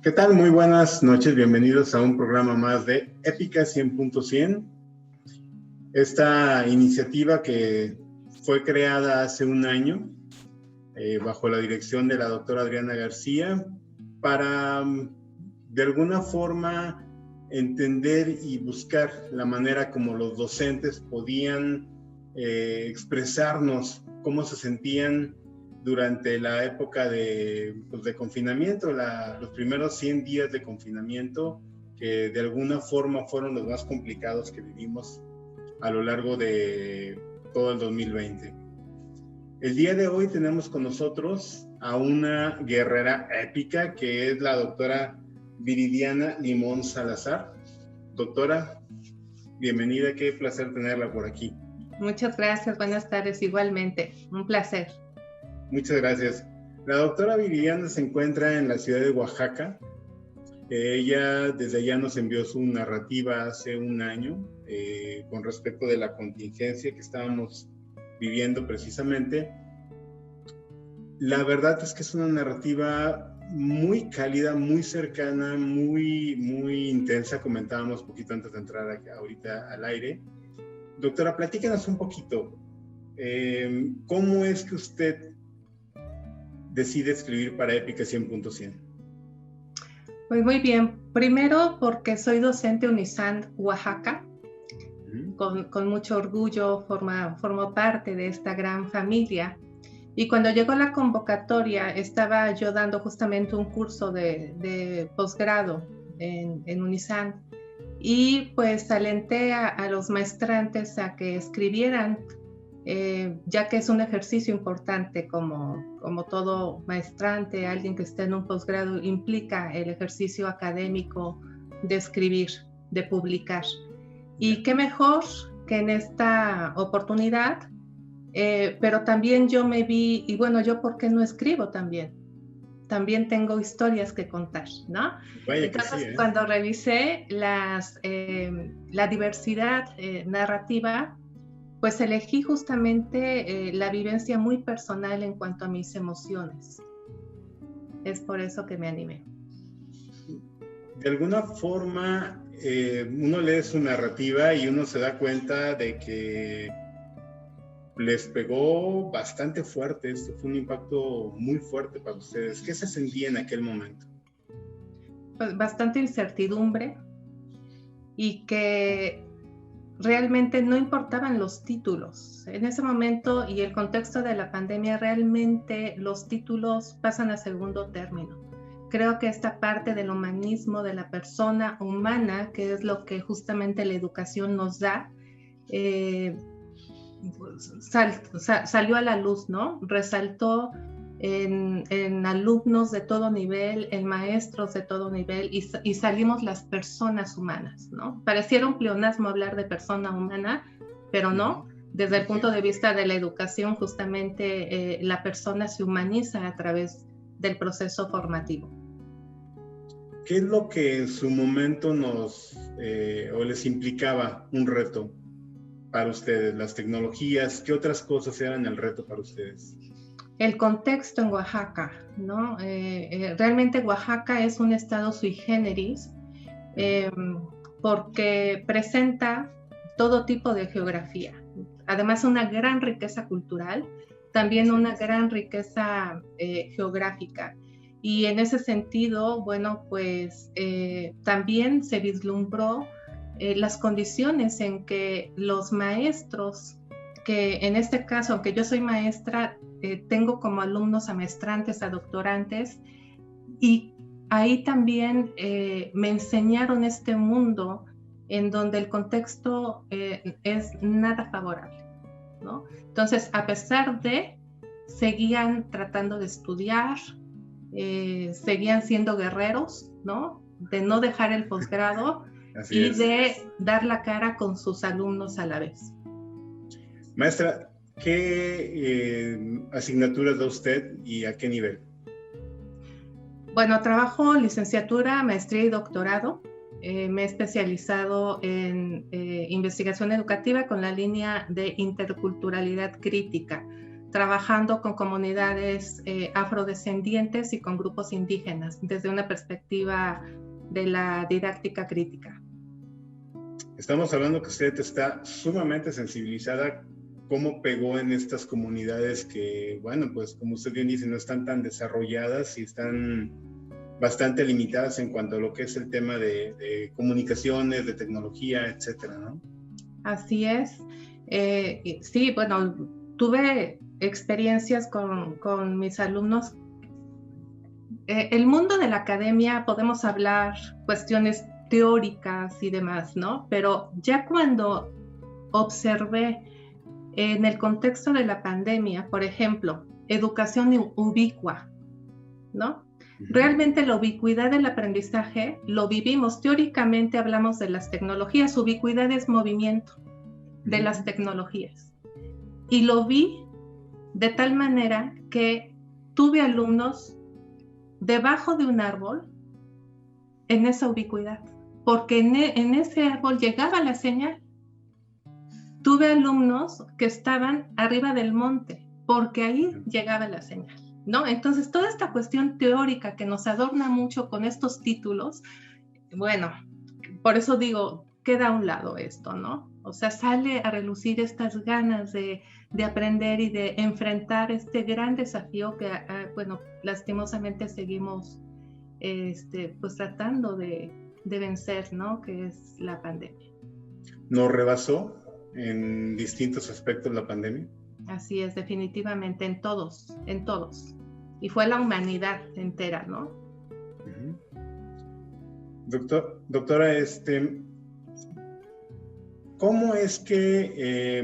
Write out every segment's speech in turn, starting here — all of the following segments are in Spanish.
¿Qué tal? Muy buenas noches, bienvenidos a un programa más de Épica 100.100. Esta iniciativa que fue creada hace un año bajo la dirección de la doctora Adriana García para de alguna forma entender y buscar la manera como los docentes podían expresarnos cómo se sentían durante la época de confinamiento, los primeros 100 días de confinamiento, que de alguna forma fueron los más complicados que vivimos a lo largo de todo el 2020. El día de hoy tenemos con nosotros a una guerrera épica que es la doctora Viridiana Limón Salazar. Doctora, bienvenida, qué placer tenerla por aquí. Muchas gracias, buenas tardes, igualmente, un placer. Muchas gracias. La doctora Viridiana se encuentra en la ciudad de Oaxaca. Ella desde allá nos envió su narrativa hace un año con respecto de la contingencia que estábamos viviendo precisamente. La verdad es que es una narrativa muy cálida, muy cercana, muy intensa. Comentábamos un poquito antes de entrar ahorita al aire. Doctora, platícanos un poquito. ¿Cómo es que usted decide escribir para Épica 100.100? Pues muy bien. Primero porque soy docente UNISAND Oaxaca. Con mucho orgullo formo parte de esta gran familia. Y cuando llegó la convocatoria, estaba yo dando justamente un curso de posgrado en UNISAND. Y pues alenté a los maestrantes a que escribieran, ya que es un ejercicio importante, como todo maestrante, alguien que esté en un posgrado, implica el ejercicio académico de escribir, de publicar. Y qué mejor que en esta oportunidad, pero también yo me vi, y bueno, yo ¿por qué no escribo también? También tengo historias que contar, ¿no? Vaya. Entonces, sí, cuando revisé la diversidad narrativa, pues elegí justamente la vivencia muy personal en cuanto a mis emociones. Es por eso que me animé. De alguna forma, uno lee su narrativa y uno se da cuenta de que les pegó bastante fuerte. Esto fue un impacto muy fuerte para ustedes. ¿Qué se sentía en aquel momento? Pues bastante incertidumbre y que realmente no importaban los títulos. En ese momento y el contexto de la pandemia, realmente los títulos pasan a segundo término. Creo que esta parte del humanismo, de la persona humana, que es lo que justamente la educación nos da, salió a la luz, ¿no? Resaltó en alumnos de todo nivel, en maestros de todo nivel, y salimos las personas humanas, ¿no? Pareciera un pleonasmo hablar de persona humana, pero no. Desde el punto de vista de la educación, justamente la persona se humaniza a través del proceso formativo. ¿Qué es lo que en su momento o les implicaba un reto para ustedes? Las tecnologías, ¿qué otras cosas eran el reto para ustedes? El contexto en Oaxaca, ¿no? Realmente Oaxaca es un estado sui generis porque presenta todo tipo de geografía. Además, una gran riqueza cultural, también una gran riqueza geográfica. Y en ese sentido, bueno, pues también se vislumbró las condiciones en que los maestros, que en este caso, aunque yo soy maestra, tengo como alumnos a maestrantes, a doctorantes, y ahí también me enseñaron este mundo en donde el contexto es nada favorable, ¿no? Entonces, a pesar de, seguían tratando de estudiar, seguían siendo guerreros, ¿no? De no dejar el posgrado y de dar la cara con sus alumnos a la vez. Maestra, ¿qué asignaturas da usted y a qué nivel? Bueno, trabajo licenciatura, maestría y doctorado. Me he especializado en investigación educativa con la línea de interculturalidad crítica. trabajando con comunidades afrodescendientes y con grupos indígenas desde una perspectiva de la didáctica crítica. Estamos hablando que usted está sumamente sensibilizada. ¿Cómo pegó en estas comunidades que, bueno, pues como usted bien dice, no están tan desarrolladas y están bastante limitadas en cuanto a lo que es el tema de comunicaciones, de tecnología, etcétera, ¿no? Así es. Sí, bueno, tuve experiencias con mis alumnos. El mundo de la academia, podemos hablar cuestiones teóricas y demás, ¿no? Pero ya cuando observé en el contexto de la pandemia, por ejemplo, educación ubicua, ¿no? Realmente la ubicuidad del aprendizaje lo vivimos. Teóricamente hablamos de las tecnologías, ubicuidad es movimiento de las tecnologías. Y lo vi de tal manera que tuve alumnos debajo de un árbol en esa ubicuidad, porque en ese árbol llegaba la señal. Tuve alumnos que estaban arriba del monte, porque ahí llegaba la señal, ¿no? Entonces, toda esta cuestión teórica que nos adorna mucho con estos títulos, bueno, por eso digo, queda a un lado esto, ¿no? O sea, sale a relucir estas ganas de aprender y de enfrentar este gran desafío que, bueno, lastimosamente seguimos pues tratando de vencer, ¿no? Que es la pandemia. ¿Nos rebasó en distintos aspectos la pandemia? Así es, definitivamente, en todos. Y fue la humanidad entera, ¿no? Doctora, ¿cómo es que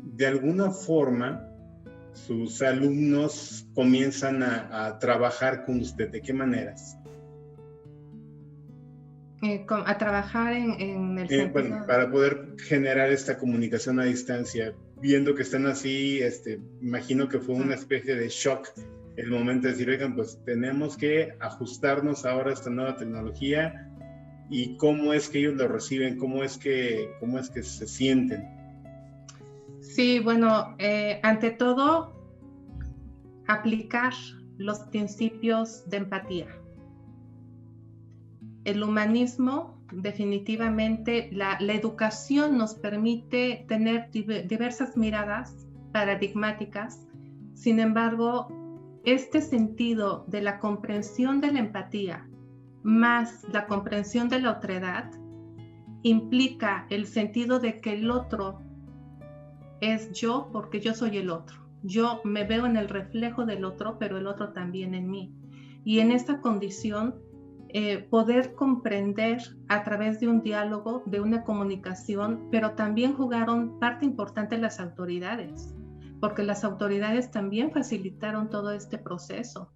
de alguna forma sus alumnos comienzan a trabajar con usted? ¿De qué maneras? A trabajar en el sentido... Bueno, para poder generar esta comunicación a distancia, viendo que están así, imagino que fue una especie de shock el momento de decir, oigan, pues tenemos que ajustarnos ahora a esta nueva tecnología. ¿Y cómo es que ellos lo reciben? ¿Cómo es que se sienten? Sí, bueno, ante todo, aplicar los principios de empatía. El humanismo, definitivamente, la educación nos permite tener diversas miradas paradigmáticas. Sin embargo, este sentido de la comprensión de la empatía más la comprensión de la otredad implica el sentido de que el otro es yo porque yo soy el otro. Yo me veo en el reflejo del otro, pero el otro también en mí. Y en esta condición, poder comprender a través de un diálogo, de una comunicación, pero también jugaron parte importante las autoridades, porque las autoridades también facilitaron todo este proceso.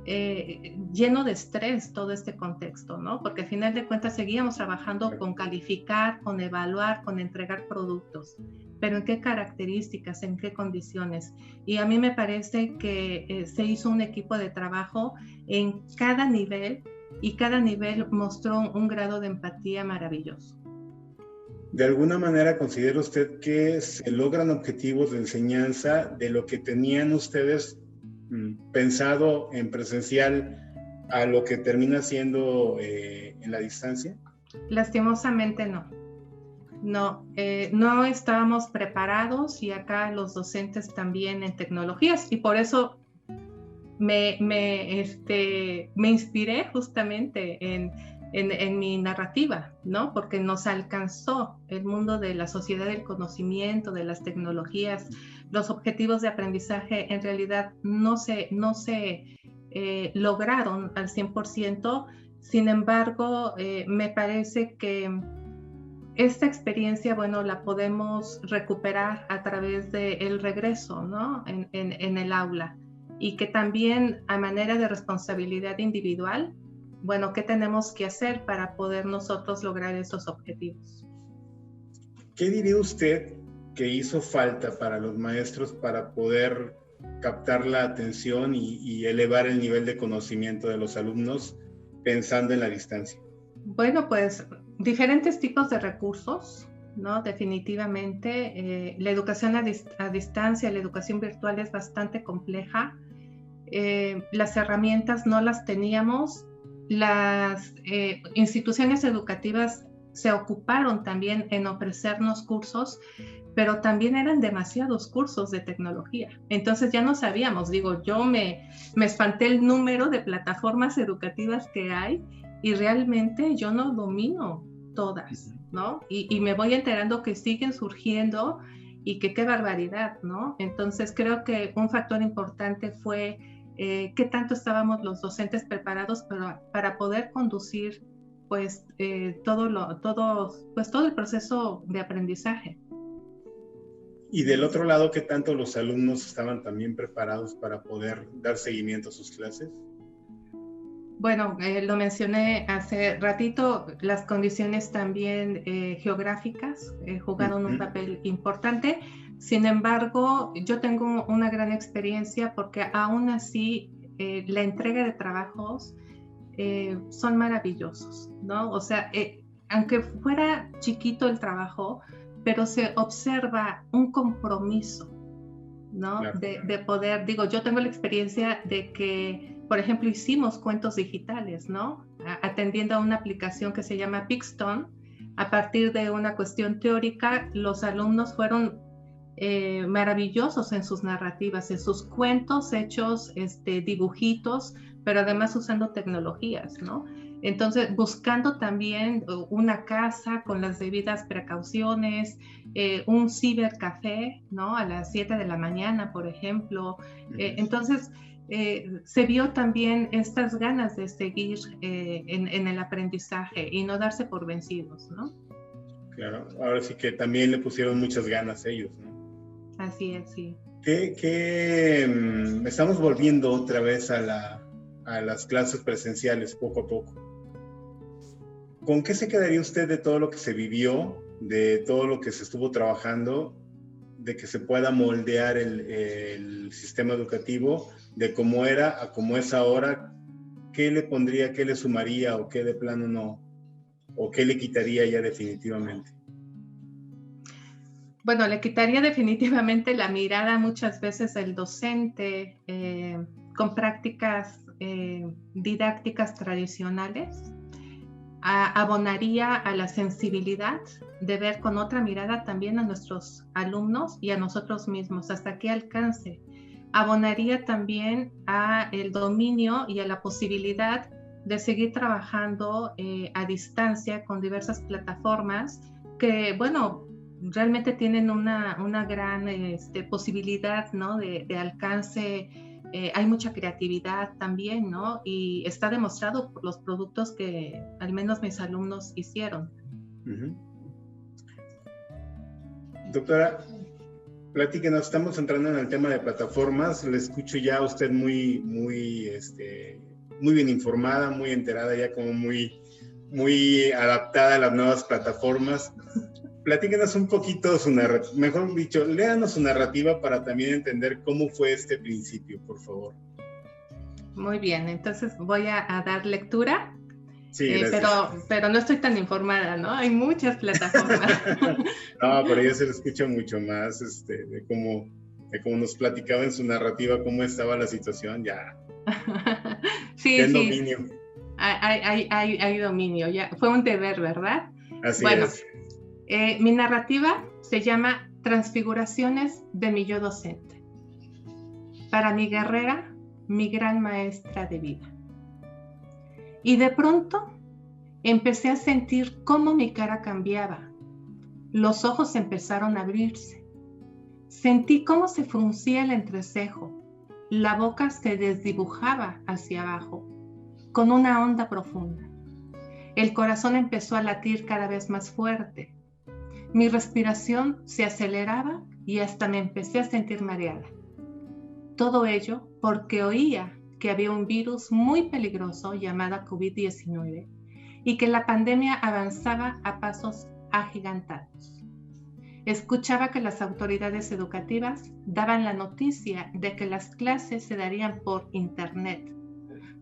Lleno de estrés todo este contexto, ¿no? Porque al final de cuentas seguíamos trabajando con calificar, con evaluar, con entregar productos, pero ¿en qué características, en qué condiciones? Y a mí me parece que se hizo un equipo de trabajo en cada nivel y cada nivel mostró un grado de empatía maravilloso. ¿De alguna manera considera usted que se logran objetivos de enseñanza de lo que tenían ustedes pensado en presencial a lo que termina siendo en la distancia? Lastimosamente no. No estábamos preparados y acá los docentes también en tecnologías y por eso me inspiré justamente en mi narrativa, ¿no? Porque nos alcanzó el mundo de la sociedad del conocimiento, de las tecnologías. Los objetivos de aprendizaje en realidad no se lograron al 100%. Sin embargo, me parece que esta experiencia, bueno, la podemos recuperar a través del regreso, ¿no? En el aula. Y que también a manera de responsabilidad individual, bueno, ¿qué tenemos que hacer para poder nosotros lograr esos objetivos? ¿Qué diría usted que hizo falta para los maestros para poder captar la atención y elevar el nivel de conocimiento de los alumnos pensando en la distancia? Bueno, pues diferentes tipos de recursos. ¿no? Definitivamente. La educación a distancia, la educación virtual es bastante compleja. Las herramientas no las teníamos. Las instituciones educativas se ocuparon también en ofrecernos cursos, pero también eran demasiados cursos de tecnología. Entonces ya no sabíamos, digo, yo me espanté el número de plataformas educativas que hay y realmente yo no domino todas, ¿no? Y me voy enterando que siguen surgiendo y que qué barbaridad, ¿no? Entonces creo que un factor importante fue qué tanto estábamos los docentes preparados para poder conducir pues todo el proceso de aprendizaje. Y del otro lado, ¿qué tanto los alumnos estaban también preparados para poder dar seguimiento a sus clases? Bueno, lo mencioné hace ratito, las condiciones también geográficas jugaron un papel importante. Sin embargo, yo tengo una gran experiencia porque aún así la entrega de trabajos son maravillosos, ¿no? O sea, aunque fuera chiquito el trabajo, pero se observa un compromiso, ¿no? Claro. De poder, digo, yo tengo la experiencia de que, por ejemplo, hicimos cuentos digitales, ¿no? Atendiendo a una aplicación que se llama Pixton. A partir de una cuestión teórica, los alumnos fueron maravillosos en sus narrativas, en sus cuentos hechos, dibujitos, pero además usando tecnologías, ¿no? Entonces, buscando también una casa con las debidas precauciones, un cibercafé, ¿no? A las 7 de la mañana, por ejemplo. Entonces, se vio también estas ganas de seguir en el aprendizaje y no darse por vencidos, ¿no? Claro, ahora sí que también le pusieron muchas ganas ellos, ¿no? Así es, sí. Estamos volviendo otra vez a las clases presenciales poco a poco. ¿Con qué se quedaría usted de todo lo que se vivió, de todo lo que se estuvo trabajando, de que se pueda moldear el sistema educativo, de cómo era a cómo es ahora? ¿Qué le pondría, qué le sumaría o qué de plano no, o qué le quitaría ya definitivamente? Bueno, le quitaría definitivamente la mirada muchas veces del docente con prácticas didácticas tradicionales. Abonaría a la sensibilidad de ver con otra mirada también a nuestros alumnos y a nosotros mismos, hasta qué alcance. Abonaría también a el dominio y a la posibilidad de seguir trabajando a distancia con diversas plataformas que, bueno, realmente tienen una gran posibilidad, ¿no? de alcance. Hay mucha creatividad también, ¿no? Y está demostrado por los productos que al menos mis alumnos hicieron. Doctora, platíquenos, estamos entrando en el tema de plataformas. Le escucho ya a usted muy bien informada, muy enterada, ya como muy adaptada a las nuevas plataformas. Platíquenos un poquito mejor dicho, léanos su narrativa para también entender cómo fue este principio, por favor. Muy bien, entonces voy a dar lectura. Sí, pero no estoy tan informada, ¿no? Hay muchas plataformas. No, pero ya se le escucha mucho más de cómo nos platicaba en su narrativa, cómo estaba la situación, ya. Sí, ya en sí. Dominio. Hay dominio, ya. Fue un deber, ¿verdad? Así es. Mi narrativa se llama Transfiguraciones de mi yo docente. Para mi guerrera, mi gran maestra de vida. Y de pronto empecé a sentir cómo mi cara cambiaba. Los ojos empezaron a abrirse. Sentí cómo se fruncía el entrecejo. La boca se desdibujaba hacia abajo, con una honda profunda. El corazón empezó a latir cada vez más fuerte. Mi respiración se aceleraba y hasta me empecé a sentir mareada. Todo ello porque oía que había un virus muy peligroso llamado COVID-19 y que la pandemia avanzaba a pasos agigantados. Escuchaba que las autoridades educativas daban la noticia de que las clases se darían por internet.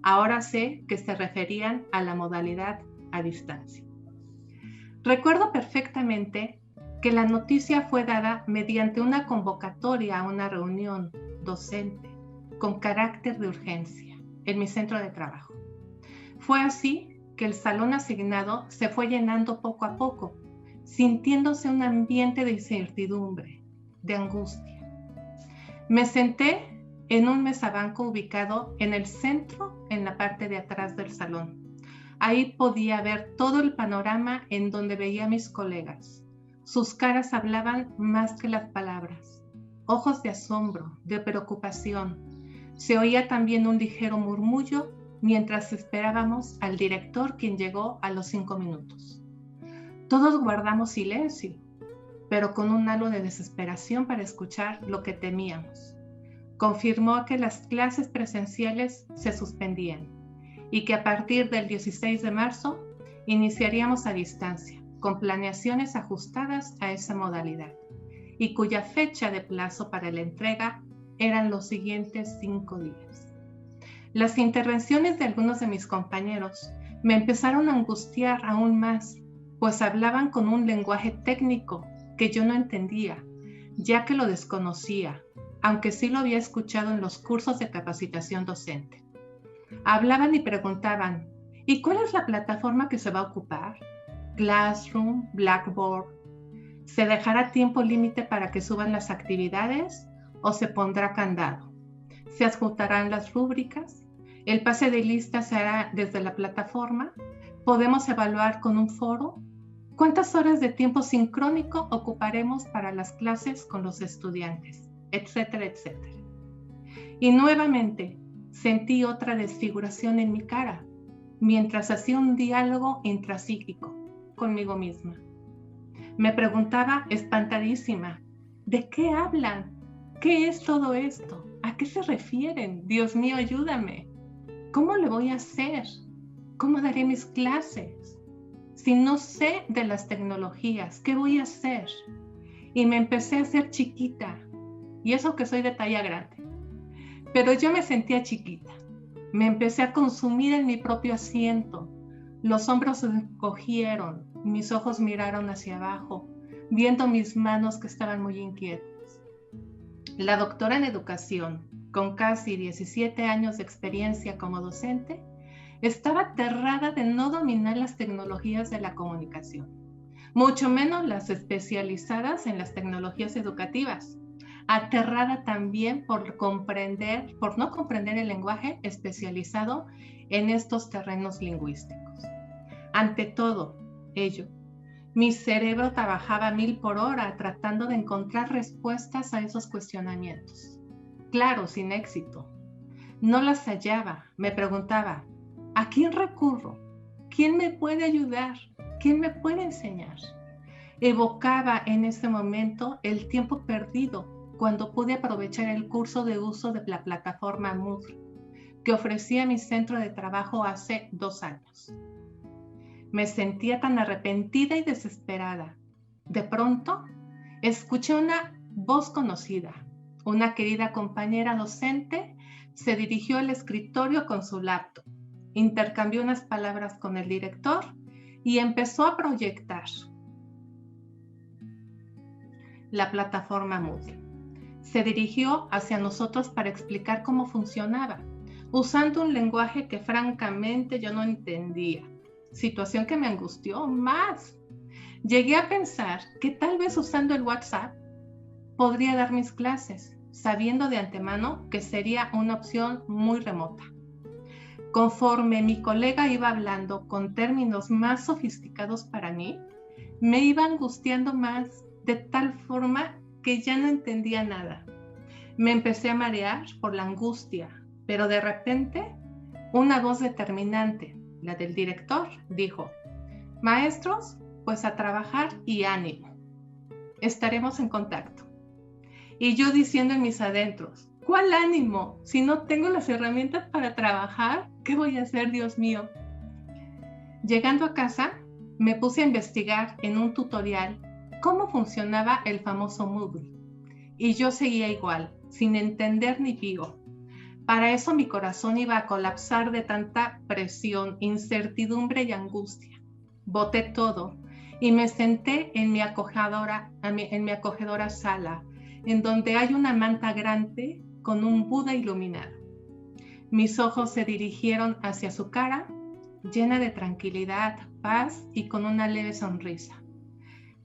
Ahora sé que se referían a la modalidad a distancia. Recuerdo perfectamente que la noticia fue dada mediante una convocatoria a una reunión docente con carácter de urgencia en mi centro de trabajo. Fue así que el salón asignado se fue llenando poco a poco, sintiéndose un ambiente de incertidumbre, de angustia. Me senté en un mesabanco ubicado en el centro, en la parte de atrás del salón. Ahí podía ver todo el panorama en donde veía a mis colegas. Sus caras hablaban más que las palabras. Ojos de asombro, de preocupación. Se oía también un ligero murmullo mientras esperábamos al director, quien llegó a los 5 minutos. Todos guardamos silencio, pero con un halo de desesperación para escuchar lo que temíamos. Confirmó que las clases presenciales se suspendían y que a partir del 16 de marzo iniciaríamos a distancia, con planeaciones ajustadas a esa modalidad, y cuya fecha de plazo para la entrega eran los siguientes 5 días. Las intervenciones de algunos de mis compañeros me empezaron a angustiar aún más, pues hablaban con un lenguaje técnico que yo no entendía, ya que lo desconocía, aunque sí lo había escuchado en los cursos de capacitación docente. Hablaban y preguntaban, ¿y cuál es la plataforma que se va a ocupar? Classroom, Blackboard. ¿Se dejará tiempo límite para que suban las actividades o se pondrá candado? ¿Se adjuntarán las rúbricas? ¿El pase de lista se hará desde la plataforma? ¿Podemos evaluar con un foro? ¿Cuántas horas de tiempo sincrónico ocuparemos para las clases con los estudiantes? Etcétera, etcétera. Y nuevamente sentí otra desfiguración en mi cara, mientras hacía un diálogo intrapsíquico conmigo misma. Me preguntaba espantadísima, ¿de qué hablan? ¿Qué es todo esto? ¿A qué se refieren? Dios mío, ayúdame. ¿Cómo le voy a hacer? ¿Cómo daré mis clases? Si no sé de las tecnologías, ¿qué voy a hacer? Y me empecé a hacer chiquita, y eso que soy de talla grande. Pero yo me sentía chiquita. Me empecé a consumir en mi propio asiento. Los hombros se encogieron, mis ojos miraron hacia abajo, viendo mis manos que estaban muy inquietas. La doctora en educación, con casi 17 años de experiencia como docente, estaba aterrada de no dominar las tecnologías de la comunicación, mucho menos las especializadas en las tecnologías educativas. Aterrada también por no comprender el lenguaje especializado en estos terrenos lingüísticos. Ante todo ello, mi cerebro trabajaba a 1000 por hora tratando de encontrar respuestas a esos cuestionamientos. Claro, sin éxito. No las hallaba. Me preguntaba, ¿a quién recurro? ¿Quién me puede ayudar? ¿Quién me puede enseñar? Evocaba en ese momento el tiempo perdido cuando pude aprovechar el curso de uso de la plataforma Moodle que ofrecía mi centro de trabajo hace 2 años. Me sentía tan arrepentida y desesperada. De pronto, escuché una voz conocida. Una querida compañera docente se dirigió al escritorio con su laptop, intercambió unas palabras con el director y empezó a proyectar la plataforma Moodle. Se dirigió hacia nosotros para explicar cómo funcionaba, usando un lenguaje que francamente yo no entendía, situación que me angustió más. Llegué a pensar que tal vez usando el WhatsApp podría dar mis clases, sabiendo de antemano que sería una opción muy remota. Conforme mi colega iba hablando con términos más sofisticados para mí, me iba angustiando más, de tal forma que ya no entendía nada. Me empecé a marear por la angustia, pero de repente una voz determinante, la del director, dijo: maestros, pues a trabajar y ánimo. Estaremos en contacto. Y yo diciendo en mis adentros, ¿cuál ánimo? Si no tengo las herramientas para trabajar, ¿qué voy a hacer, Dios mío? Llegando a casa, me puse a investigar en un tutorial cómo funcionaba el famoso Moodle. Y yo seguía igual, sin entender ni pigo. Para eso mi corazón iba a colapsar de tanta presión, incertidumbre y angustia. Boté todo y me senté en mi acogedora sala, en donde hay una manta grande con un Buda iluminado. Mis ojos se dirigieron hacia su cara, llena de tranquilidad, paz y con una leve sonrisa.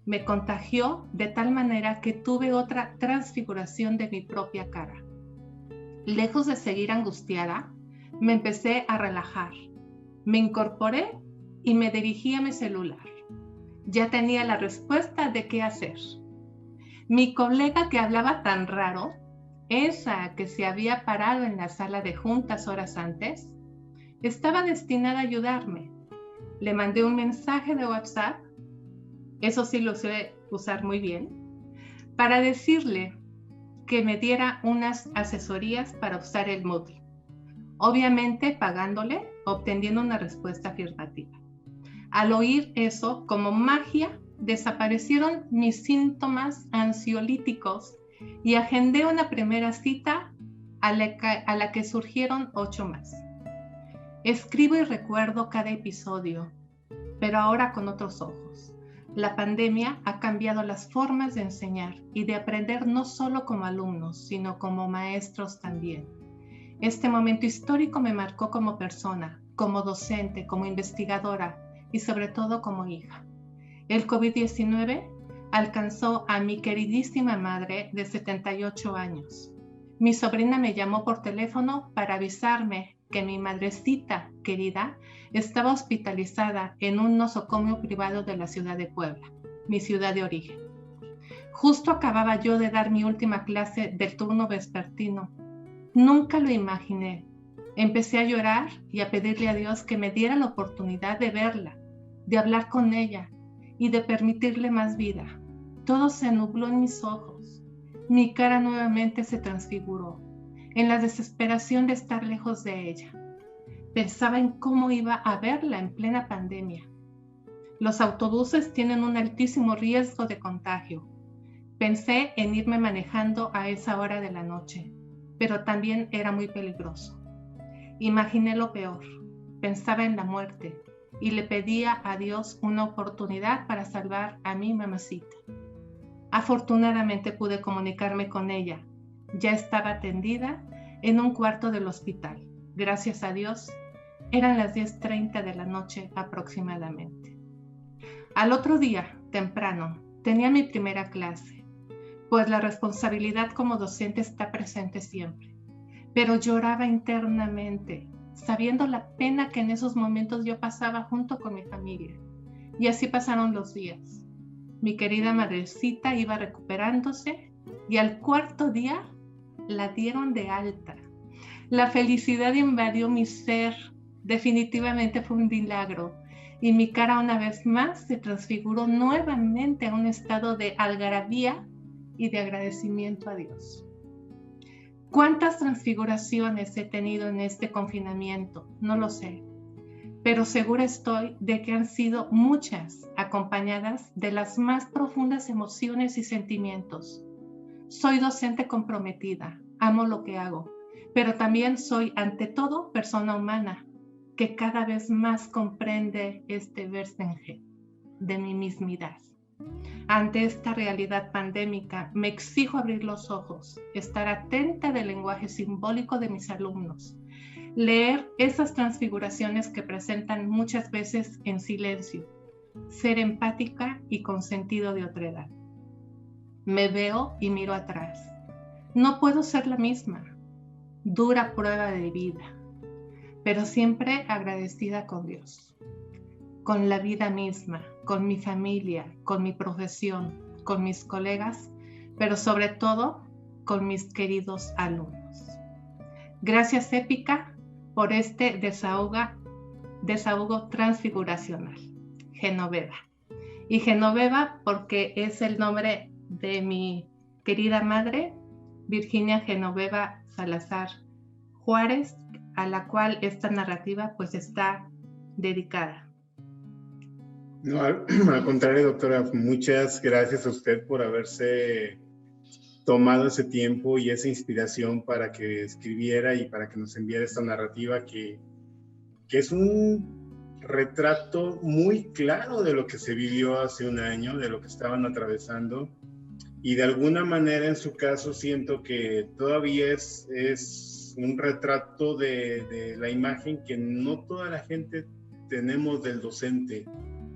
Me contagió de tal manera que tuve otra transfiguración de mi propia cara. Lejos de seguir angustiada, me empecé a relajar. Me incorporé y me dirigí a mi celular. Ya tenía la respuesta de qué hacer. Mi colega que hablaba tan raro, esa que se había parado en la sala de juntas horas antes, estaba destinada a ayudarme. Le mandé un mensaje de WhatsApp, eso sí lo sé usar muy bien, para decirle que me diera unas asesorías para usar el Moodle. Obviamente pagándole, obteniendo una respuesta afirmativa. Al oír eso, como magia, desaparecieron mis síntomas ansiolíticos y agendé una primera cita a la que surgieron 8 más. Escribo y recuerdo cada episodio, pero ahora con otros ojos. La pandemia ha cambiado las formas de enseñar y de aprender no solo como alumnos, sino como maestros también. Este momento histórico me marcó como persona, como docente, como investigadora y sobre todo como hija. El COVID-19 alcanzó a mi queridísima madre de 78 años. Mi sobrina me llamó por teléfono para avisarme que mi madrecita querida estaba hospitalizada en un nosocomio privado de la ciudad de Puebla, mi ciudad de origen. Justo acababa yo de dar mi última clase del turno vespertino. Nunca lo imaginé. Empecé a llorar y a pedirle a Dios que me diera la oportunidad de verla, de hablar con ella y de permitirle más vida. Todo se nubló en mis ojos. Mi cara nuevamente se transfiguró, en la desesperación de estar lejos de ella. Pensaba en cómo iba a verla en plena pandemia. Los autobuses tienen un altísimo riesgo de contagio. Pensé en irme manejando a esa hora de la noche, pero también era muy peligroso. Imaginé lo peor. Pensaba en la muerte y le pedía a Dios una oportunidad para salvar a mi mamacita. Afortunadamente pude comunicarme con ella. Ya estaba atendida en un cuarto del hospital. Gracias a Dios, eran las 10:30 de la noche aproximadamente. Al otro día, temprano, tenía mi primera clase, pues la responsabilidad como docente está presente siempre. Pero lloraba internamente, sabiendo la pena que en esos momentos yo pasaba junto con mi familia. Y así pasaron los días. Mi querida madrecita iba recuperándose y al cuarto día la dieron de alta. La felicidad invadió mi ser. Definitivamente fue un milagro. Y mi cara una vez más se transfiguró nuevamente a un estado de algarabía y de agradecimiento a Dios. ¿Cuántas transfiguraciones he tenido en este confinamiento? No lo sé, pero segura estoy de que han sido muchas, acompañadas de las más profundas emociones y sentimientos. Soy docente comprometida, amo lo que hago, pero también soy ante todo persona humana, que cada vez más comprende este versenje de mi mismidad. Ante esta realidad pandémica, me exijo abrir los ojos, estar atenta del lenguaje simbólico de mis alumnos, leer esas transfiguraciones que presentan muchas veces en silencio, ser empática y con sentido de otredad. Me veo y miro atrás. No puedo ser la misma. Dura prueba de vida, pero siempre agradecida con Dios, con la vida misma, con mi familia, con mi profesión, con mis colegas, pero sobre todo con mis queridos alumnos. Gracias, Épica, por este desahogo transfiguracional. Genoveva. Y Genoveva porque es el nombre de mi querida madre, Virginia Genoveva Salazar Juárez, a la cual esta narrativa pues está dedicada. No, al contrario, doctora, muchas gracias a usted por haberse tomado ese tiempo y esa inspiración para que escribiera y para que nos enviara esta narrativa que es un retrato muy claro de lo que se vivió hace un año, de lo que estaban atravesando, y de alguna manera en su caso siento que todavía es un retrato de la imagen que no toda la gente tenemos del docente,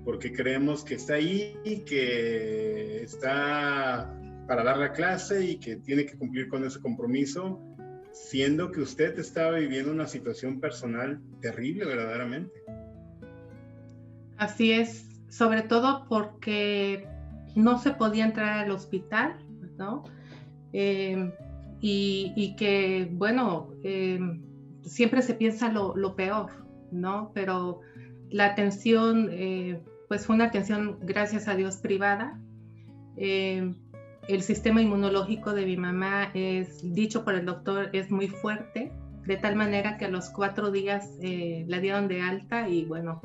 porque creemos que está ahí, que está para dar la clase y que tiene que cumplir con ese compromiso, siendo que usted estaba viviendo una situación personal terrible verdaderamente. Así es, sobre todo porque no se podía entrar al hospital, ¿no? Y que, bueno, siempre se piensa lo peor, ¿no? Pero la atención, pues fue una atención, gracias a Dios, privada. El sistema inmunológico de mi mamá dicho por el doctor, es muy fuerte, de tal manera que a los 4 días la dieron de alta y bueno,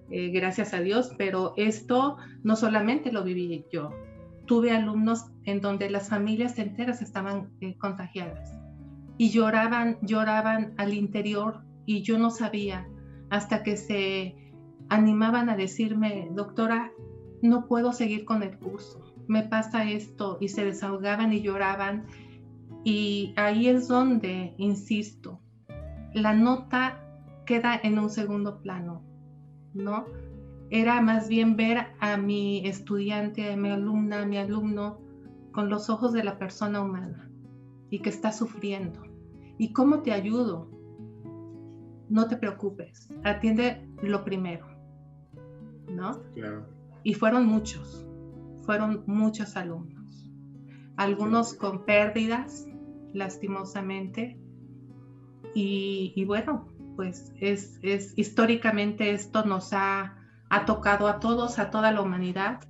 gracias a Dios, pero esto no solamente lo viví yo. Tuve alumnos en donde las familias enteras estaban contagiadas y lloraban al interior y yo no sabía hasta que se animaban a decirme, doctora, no puedo seguir con el curso, me pasa esto, y se desahogaban y lloraban. Y ahí es donde, insisto, la nota queda en un segundo plano, ¿no? Era más bien ver a mi estudiante, a mi alumna, a mi alumno con los ojos de la persona humana y que está sufriendo. ¿Y cómo te ayudo? No te preocupes, atiende lo primero, ¿no? Claro. Y fueron muchos alumnos, algunos con pérdidas, lastimosamente, y bueno, pues es históricamente esto nos ha tocado a todos, a toda la humanidad,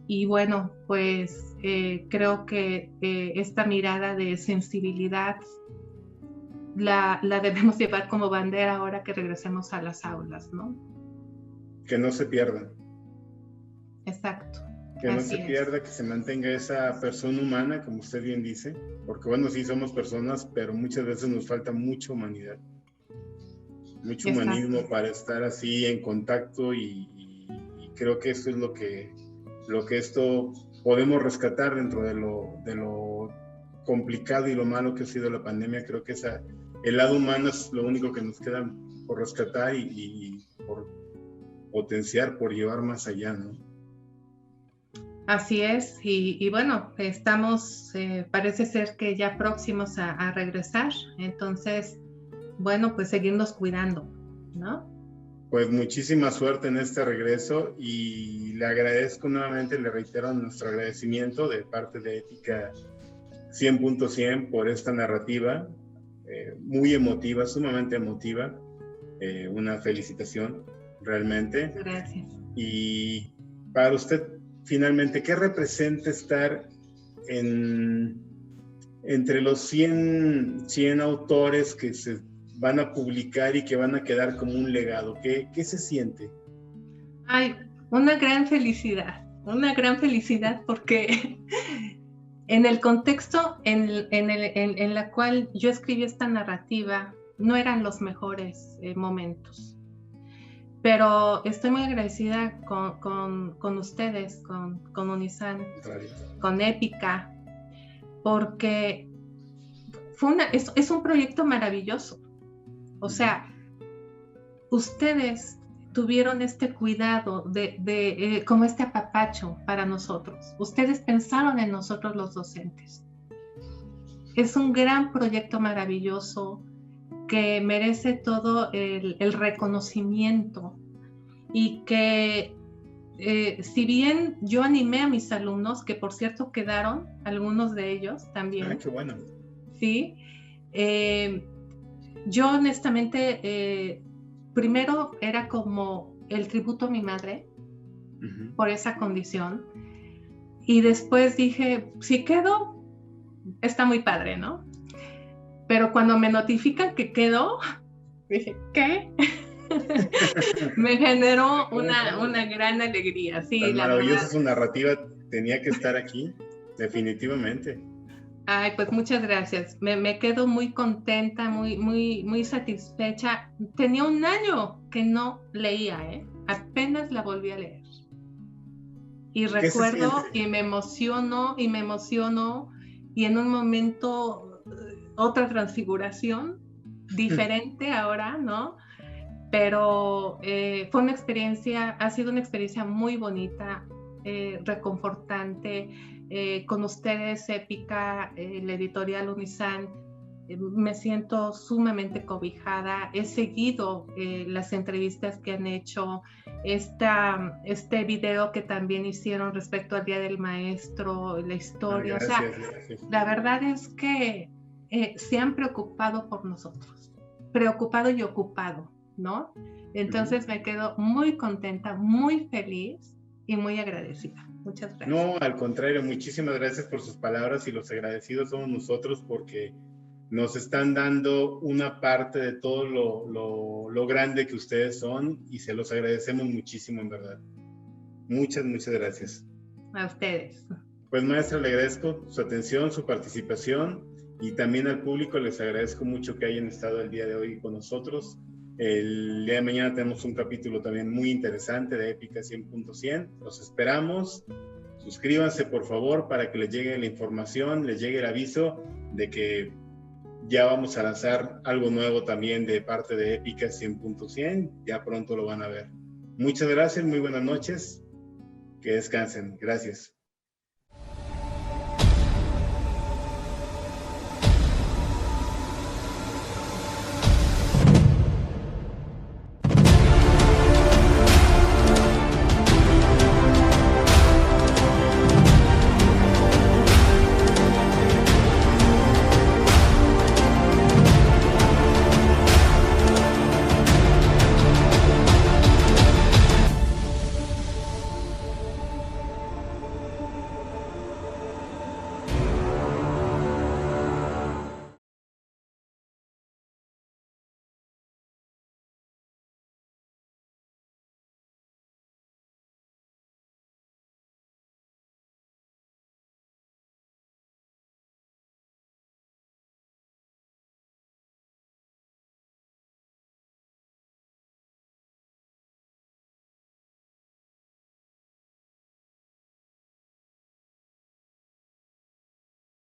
y bueno, pues creo que esta mirada de sensibilidad la debemos llevar como bandera ahora que regresemos a las aulas, ¿no? Que no se pierda. Exacto. Que no se pierda, que se mantenga esa persona humana, como usted bien dice, porque bueno, sí somos personas, pero muchas veces nos falta mucha humanidad, mucho humanismo para estar así en contacto y creo que eso es lo que esto podemos rescatar dentro de lo complicado y lo malo que ha sido la pandemia. Creo que el lado humano es lo único que nos queda por rescatar y por potenciar, por llevar más allá, ¿no? Así es, y bueno, estamos, parece ser que ya próximos a regresar, entonces, bueno, pues seguirnos cuidando, ¿no? Pues muchísima suerte en este regreso y le agradezco nuevamente, le reitero nuestro agradecimiento de parte de Ética 100.100 por esta narrativa muy emotiva, sumamente emotiva, una felicitación realmente. Gracias. Y para usted, finalmente, ¿qué representa estar entre los 100 autores que se van a publicar y que van a quedar como un legado? ¿Qué se siente? Ay, una gran felicidad porque en el contexto en la cual yo escribí esta narrativa no eran los mejores momentos. Pero estoy muy agradecida con ustedes, con Unisan, con Épica, porque es un proyecto maravilloso. O sea, ustedes tuvieron este cuidado de como este apapacho para nosotros. Ustedes pensaron en nosotros los docentes. Es un gran proyecto maravilloso que merece todo el reconocimiento y que si bien yo animé a mis alumnos, que por cierto quedaron algunos de ellos también. Ah, qué bueno. Sí, yo honestamente primero era como el tributo a mi madre por esa condición y después dije, si quedo, está muy padre, ¿no? Pero cuando me notifican que quedó, dije, ¿qué? Me generó una gran alegría. Sí, tan maravillosa su narrativa, tenía que estar aquí, definitivamente. Ay, pues muchas gracias. Me quedo muy contenta, muy satisfecha. Tenía un año que no leía, ¿eh? Apenas la volví a leer. Y ¿Qué se recuerdo siente? y me emociono, y en un momento otra transfiguración, diferente ahora, ¿no? Pero fue una experiencia, ha sido una experiencia muy bonita, reconfortante, con ustedes, Épica, la editorial Unisan. Me siento sumamente cobijada. He seguido las entrevistas que han hecho, este video que también hicieron respecto al Día del Maestro, la Ah, historia. O sea, gracias, gracias. la verdad es que se han preocupado por nosotros, preocupado y ocupado, ¿no? Entonces me quedo muy contenta, muy feliz y muy agradecida. Muchas gracias. No, al contrario, muchísimas gracias por sus palabras y los agradecidos somos nosotros porque nos están dando una parte de todo lo grande que ustedes son y se los agradecemos muchísimo, en verdad. Muchas, muchas gracias. A ustedes. Pues maestra, le agradezco su atención, su participación y también al público les agradezco mucho que hayan estado el día de hoy con nosotros. El día de mañana tenemos un capítulo también muy interesante de Épica 100.100. Los esperamos. Suscríbanse por favor para que les llegue la información, les llegue el aviso de que ya vamos a lanzar algo nuevo también de parte de Épica 100.100. Ya pronto lo van a ver. Muchas gracias, muy buenas noches. Que descansen. Gracias.